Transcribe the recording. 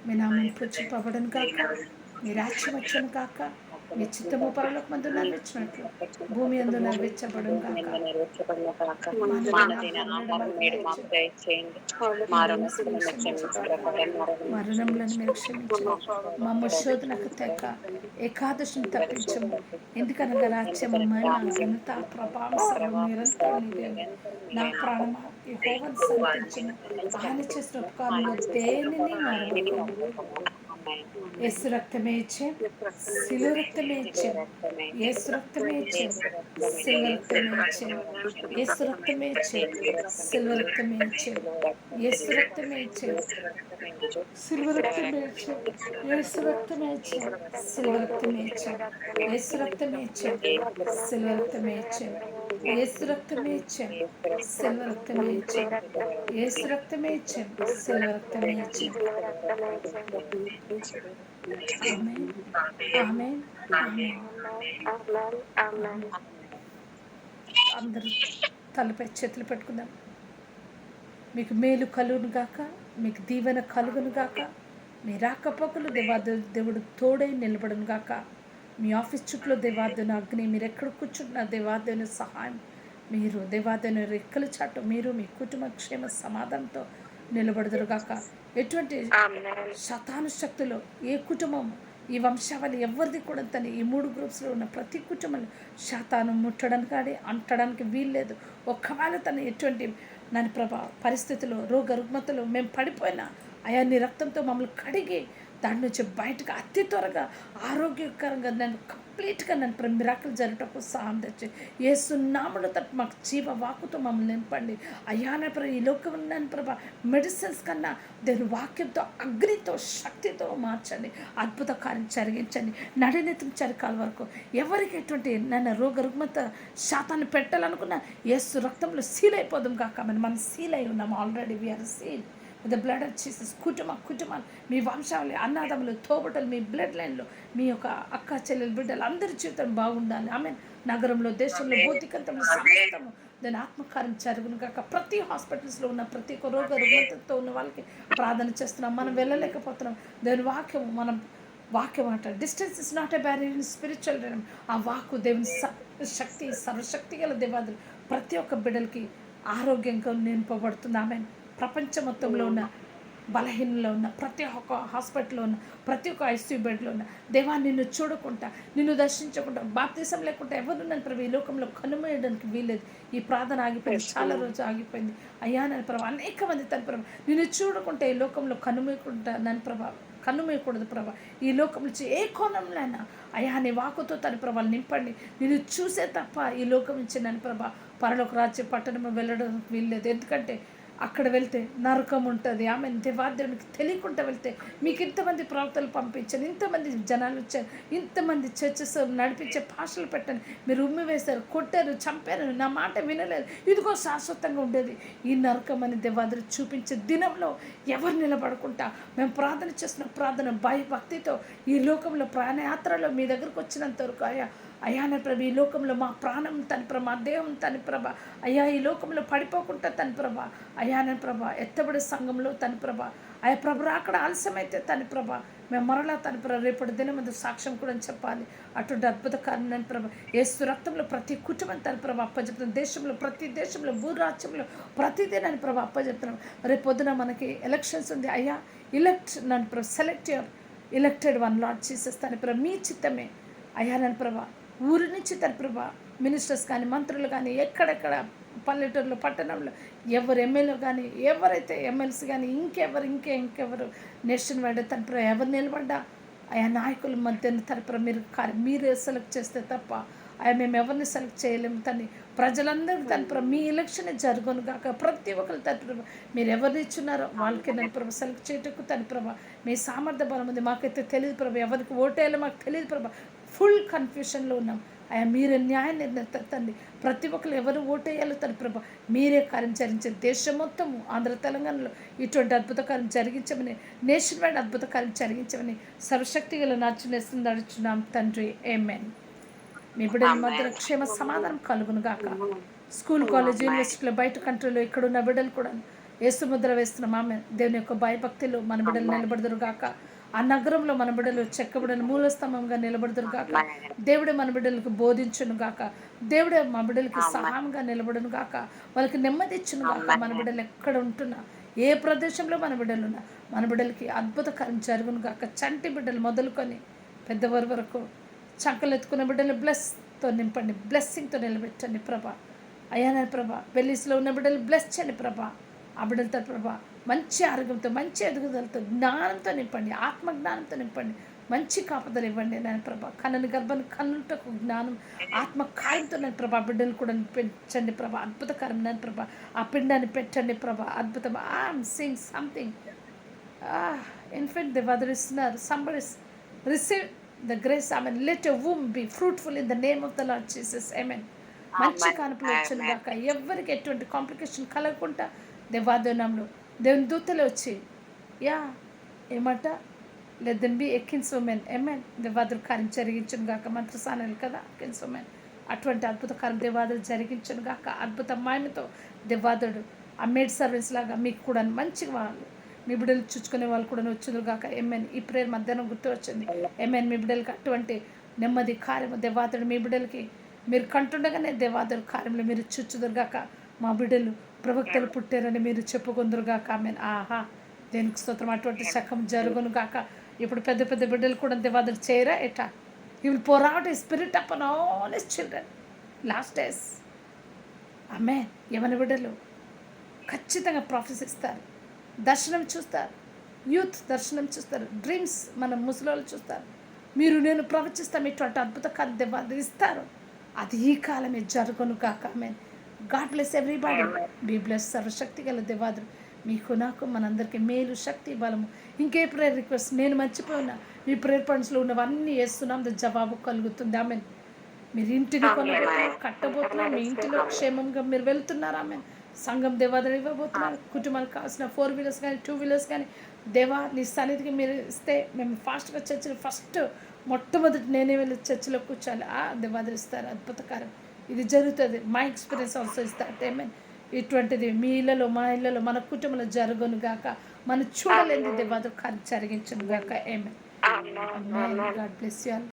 మీ నామం పూజింపబడును గాక, మీ రాజ్యం వచ్చును గాక, మీ చిత్తము పరలోకమందు నెరవేర్చినట్లు భూమి యందు నెరవేర్చబడును గాక. మా అనుదిన దిన ఆహారం ఆహారం మాకు నేడు మాకు దయచేయండి. దయచేయండి. మా మా రుణస్తులను రుణస్తులను క్షమించు క్షమించు, ప్రకారం మా మా రుణములను రుణములను మీరు క్షమించు. క్షమించండి. మమ్మ శోధనకు తెక ఏకాదశిని తప్పించము. ఎందుకనగా రాజ్యము, మహిమ, ఘనత, ప్రభావం సర్వం నిరంతరం నీదే. నా ప్రాణమా యెహోవాను సంతించుము. ఆయన చేసిన ఉపకారంలో దేనిని మరవకము. యేసు రక్తమే ఇచ్చాం, శిలువ రక్తమే ఇచ్చాం, యేసు రక్తమే ఇచ్చాం, శిలువ రక్తమే ఇచ్చాం, యేసు రక్తమే ఇచ్చాం, శిలువ రక్తమే ఇచ్చాం, యేసు రక్తమే ఇచ్చాం, శిలువ రక్తమే ఇచ్చాం, యేసు రక్తమే ఇచ్చాం, శిలువ రక్తమే ఇచ్చాం, యేసు రక్తమే ఇచ్చాం, శిలువ రక్తమే ఇచ్చాం, యేసు రక్తమే ఇచ్చాం, శిలువ రక్తమే ఇచ్చాం, యేసు రక్తమే ఇచ్చాం, శిలువ రక్తమే ఇచ్చాం. ఆమేన్, ఆమేన్, ఆమేన్. అందరూ తలపై చేతులు పెట్టుకుందాం. మీకు మేలు కలుగును గాక, మీకు దీవెన కలుగును గాక, మీ రాకపోకలు దేవుడు తోడై నిలబడును గాక. మీ ఆఫీస్ చుట్టూ దేవాదేవుని అగ్ని, మీరు ఎక్కడ కూర్చుంటున్న దేవాదేవుని సహాయం, మీరు దేవాదేవుని రెక్కల చాటు మీరు మీ కుటుంబ క్షేమ సమాధానంతో నిలబడదురు గాక. ఎటువంటి శతాను శక్తులు ఏ కుటుంబం ఈ వంశావళి ఎవరిది కూడా తను ఈ 3 గ్రూప్స్లో ఉన్న ప్రతి కుటుంబంలో శాతాను ముట్టడానికి కానీ అంటడానికి వీల్లేదు. ఒక్కవేళ తను ఎటువంటి నన్ను పరిస్థితుల్లో రోగ రుగ్మతలు మేము పడిపోయినా అయా నీ రక్తంతో మమ్మల్ని కడిగి దాని నుంచి బయటకు అతి త్వరగా ఆరోగ్యకరంగా నన్ను కంప్లీట్గా నన్ను మిరాకిల్ జరగటకు సహాయం తెచ్చి యేసు నామములో తప్ప మాకు జీవ వాక్కుతో మమ్మల్ని నింపండి అయ్యా. ఈ లోకం నన్ను ప్రభా మెడిసిన్స్ కన్నా దేవుని వాక్యంతో అగ్నితో శక్తితో మార్చండి, అద్భుత కార్యం జరిగించండి. నడినెత్తం చరికాల వరకు ఎవరికి ఎటువంటి నన్ను రోగ రుగ్మత శాతాన్ని పెట్టాలనుకున్న యేసు రక్తంలో సీల్ అయిపోదాం కాక. మనం సీల్ అయి ఉన్నాం already. We are seal with the blood of Jesus. కుటుంబాలు మీ వంశావళి అన్నాదములు తోబుటలు మీ బ్లడ్ లైన్లో మీ యొక్క అక్క చెల్లెలు బిడ్డలు అందరి జీవితం బాగుండాలి. ఆమె నగరంలో దేశంలో భౌతికంతంలో సమస్తము దాని ఆత్మకార్యం జరుగును కాక. ప్రతి హాస్పిటల్స్లో ఉన్న ప్రతి ఒక్క రోగ రుగ్మతతో ఉన్న వాళ్ళకి ప్రార్థన చేస్తున్నాం. మనం వెళ్ళలేకపోతున్నాం. దాని వాక్యం అంట distance is not a barrier in spiritual rhyme. ఆ వాక్కు దేవుని శక్తి సర్వశక్తి గల దేవాదులు ప్రతి ఒక్క బిడ్డలకి ఆరోగ్యంగా నింపబడుతుంది. ఆమె ప్రపంచం మొత్తంలో ఉన్న బలహీనలో ఉన్న ప్రతి ఒక్క హాస్పిటల్లో ఉన్న ప్రతి ఒక్క ఐసీయూ బెడ్లో ఉన్న దేవా నిన్ను చూడకుండా నిన్ను దర్శించకుండా బాప్తీసం లేకుండా ఎవరు నన్ను ప్రభు ఈ లోకంలో కనుమేయడానికి వీల్లేదు. ఈ ప్రార్థన ఆగిపోయింది, చాలా రోజు ఆగిపోయింది అయ్యా. నన్ను ప్రభు అనేక మంది తన ప్రభు నిన్ను చూడకుంటే ఈ లోకంలో కనుమేయకుండా నన్ను ప్రభా కనుమేయకూడదు ప్రభా. ఈ లోకం నుంచి ఏ కోణంలో అయినా అయ్యా నీ వాకుతో తన ప్రభావం నింపండి. నిన్ను చూసే తప్ప ఈ లోకం నుంచి నన్ను ప్రభా పరలోక రాజ్య పట్టణం వెళ్ళడం వీల్లేదు. ఎందుకంటే అక్కడ వెళ్తే నరకం ఉంటుంది. ఆమె దేవాదేవునికి తెలియకుండా వెళ్తే మీకు ఇంతమంది ప్రవక్తలు పంపించాను, ఇంతమంది జనాలు వచ్చారు, ఇంతమంది చర్చెస్ నడిపించే భాషలు పెట్టాను, మీరు ఉమ్మి వేశారు, కొట్టారు, చంపారు, నా మాట వినలేదు, ఇదిగో శాశ్వతంగా ఉండేది ఈ నరకం అని దేవాదులు చూపించే దినంలో ఎవరు నిలబడుకుంటా మేము ప్రార్థన చేస్తున్న ప్రార్థన భయభక్తితో ఈ లోకంలో ప్రాణయాత్రలో మీ దగ్గరకు వచ్చినంత వరకు అయ్యా నా ప్రభ ఈ లోకంలో మా ప్రాణం తన ప్రభ, మా దేహం తన ప్రభ, అయ్యా ఈ లోకంలో పడిపోకుండా తన ప్రభ, అయ్యా నా ప్రభ ఎత్తబడే సంఘంలో తన ప్రభ, అయ్యా ప్రభు అక్కడ ఆలస్యమైతే తన ప్రభ మేము మరలా తన ప్రభ రేపటి దినం ముందు సాక్ష్యం కూడా చెప్పాలి. అటువంటి అద్భుత కారణం ప్రభ యేసు రక్తంలో ప్రతి కుటుంబం తన ప్రభ అప్పచెప్తున్నాం. దేశంలో ప్రతి దేశంలో భూరాజ్యంలో ప్రతిదినాన్ని ప్రభ అప్పచెప్తున్నాం. రేపు పొద్దున మనకి ఎలక్షన్స్ ఉంది అయ్యా. నన్ను ప్రభ select your elected one lord Jesus తన ప్రభ మీ చిత్తమే అయ్యా. నన్ను ప్రభ ఊరి నుంచి తన ప్రభ మినిస్టర్స్ కానీ మంత్రులు కానీ ఎక్కడెక్కడ పల్లెటూరులో పట్టణంలో ఎవరు ఎమ్మెల్యే కానీ ఎవరైతే ఎమ్మెల్సీ కానీ ఇంకెవరు నేషన్ వైడ్ తన ప్రభ ఎవరు నిలబడ్డా ఆయా నాయకుల మధ్య తరపున మీరే సెలెక్ట్ చేస్తే తప్ప అయ్యా మేము ఎవరిని సెలెక్ట్ చేయలేము. తను ప్రజలందరికీ తన మీ ఎలక్షన్ జరుగును కాక. ప్రతి ఒక్కరు తన మీరు ఎవరిని ఇచ్చున్నారో వాళ్ళకి నేను ప్రభ సెలెక్ట్ చేయటకు తన ప్రభ మీ సామర్థ్య బలం ఉంది. మాకైతే తెలియదు ప్రభ, ఎవరికి ఓటేయాలో మాకు తెలియదు ప్రభ. ఫుల్ కన్ఫ్యూషన్లో ఉన్నాం అయ్యా. మీరే న్యాయ నిర్ణయం తండ్రి. ప్రతి ఒక్కరు ఎవరు ఓటేయాలో తన ప్రభ మీరే కార్యం జరిగించండి. దేశం మొత్తము ఆంధ్ర తెలంగాణలో ఇటువంటి అద్భుత కార్యం జరిగించమని, నేషన్ వైడ్ అద్భుత కార్యం జరిగించమని సర్వశక్తి గల నాచునేస్తుంది నడుచున్నాం తండ్రి. ఆమేన్. మీ బిడ్డల మధ్య క్షేమ సమాధానం కలుగును గాక. స్కూల్ కాలేజ్ యూనివర్సిటీలో బయట కంట్రీలో ఇక్కడున్న బిడ్డలు కూడా యేసు ముద్ర వేస్తున్నాం. ఆమె దేవుని యొక్క భయభక్తులు మన బిడ్డలు నిలబడదురు గాక. ఆ నగరంలో మన బిడ్డలు చెక్కబడిన మూలస్తంభంగా నిలబడదురు గాక. దేవుడే మన బిడ్డలకు బోధించును గాక. దేవుడే మా బిడ్డలకి సహాయంగా నిలబడును గాక. వాళ్ళకి నెమ్మది ఇచ్చును గాక. మన బిడ్డలు ఎక్కడ ఉంటున్నా, ఏ ప్రదేశంలో మన బిడ్డలు ఉన్నా, మన బిడ్డలకి అద్భుతకరం జరుగును గాక. చంటి బిడ్డలు మొదలుకొని పెద్దవారి వరకు చంకలెత్తుకున్న బిడ్డలు బ్లెస్తో నింపండి, బ్లెస్సింగ్తో నిలబెట్టండి ప్రభా. అయ్యాన ప్రభా, పెళ్ళిస్లో ఉన్న బిడ్డలు బ్లెస్ చేయండి ప్రభా. ఆ బిడ్డలతో ప్రభా మంచి ఆరోగ్యంతో, మంచి ఎదుగుదలతో, జ్ఞానంతో నింపండి, ఆత్మజ్ఞానంతో నింపండి, మంచి కాపుదలు ఇవ్వండి నేను ప్రభా. కన్నుని గర్భాన్ని కన్నుటకు జ్ఞానం, ఆత్మ కాయంతో నేను ప్రభా బిడ్డలు కూడా పెంచండి ప్రభా. అద్భుతకరం నేను ప్రభా. ఆ పిండాన్ని పెట్టండి ప్రభా. అద్భుతం. I'm seeing something. ఇన్ఫెంట్ దేవాదులు ఇస్తున్నారు. Somebody receive the grace. I mean let a womb be fruitful in the name of the lord Jesus. Amen. మంచి కానుపులు వచ్చును గాక. ఎవరికి ఎటువంటి కాంప్లికేషన్ కలగకుండా దేవాదనంలో దేవుని దూతలు వచ్చి ఏమంట let them be akins women. Amen. దేవాదులు కార్యం జరిగించును గాక. మంత్రసానాలు కదా ఎకిన్స్ ఉమెన్. అటువంటి అద్భుత కార్యం దేవాదులు జరిగించును గాక. అద్భుత మాయనతో దేవాదుడు ఆ మేడ్ సర్వీస్ లాగా మీకు కూడా మంచి వాళ్ళు, మీ బిడ్డలు చూసుకునే వాళ్ళు కూడా వచ్చుదురు గాక. ఏమేన్. ఈ ప్రేయర్ మధ్యాహ్నం గుర్తు వచ్చింది. ఏమేన్. మీ బిడ్డలకి అటువంటి నెమ్మది కార్యము దేవాదుడు మీ బిడ్డలకి మీరు కంటుండగానే దేవాదుడు కార్యంలో మీరు చూచుదురు గాక. మా బిడ్డలు ప్రవక్తలు పుట్టారని మీరు చెప్పుకుందరు గాక. ఆమెన్. ఆహా, దేనికి స్తోత్రం. అటువంటి శకం జరుగును గాక. ఇప్పుడు పెద్ద పెద్ద బిడ్డలు కూడా దేవాదుడు చేయరా ఎటా. He will pour out his spirit upon all his children. Last days. Amen. యవన బిడ్డలు ఖచ్చితంగా ప్రొఫెసిస్తారు, దర్శనం చూస్తారు, యూత్ దర్శనం చూస్తారు, డ్రీమ్స్ మన ముసలోళ్ళు చూస్తారు. మీరు నేను ప్రవచిస్తాం, ఇటువంటి అద్భుత కార్యవాదులు ఇస్తారు. అది ఈ కాలమే జరుగును కాక. Amen. God bless everybody. Be bless. సర్వశక్తి గల దేవాదుడు మీకు నాకు మనందరికీ మేలు, శక్తి, బలము. ఇంకే ప్రేయర్ రిక్వెస్ట్ నేను మర్చిపోయినా మీ ప్రేయర్ పాయింట్స్లో ఉన్నవన్నీ వేస్తున్నాం, జవాబు కలుగుతుంది. ఆమెన్. మీరు ఇంటిని కొనబోతున్నారు, కట్టబోతున్నారు, మీ ఇంటిలో క్షేమంగా మీరు వెళ్తున్నారు. ఆమెన్. సంఘం దేవాదులు ఇవ్వబోతున్నారు. కుటుంబాలకు కావాల్సిన 4 వీలర్స్ కానీ 2 వీలర్స్ కానీ దేవా నీ సన్నిధికి మీరు ఇస్తే మేము ఫాస్ట్గా చర్చిలో ఫస్ట్ మొట్టమొదటి నేనే వెళ్ళి చర్చిలో కూర్చోాలి. దేవాదులు ఇస్తారు. అద్భుతకారం ఇది జరుగుతుంది. మా ఎక్స్పీరియన్స్ ఆల్సో ఇస్తారు. ఏమేన్. ఇటువంటిది మీ ఇళ్ళలో, మా ఇళ్ళలో, మన కుటుంబంలో జరుగును గాక. మనం చూడలేని దేవాదులు కార్యం జరిగించును గాక. Amen. God bless you all.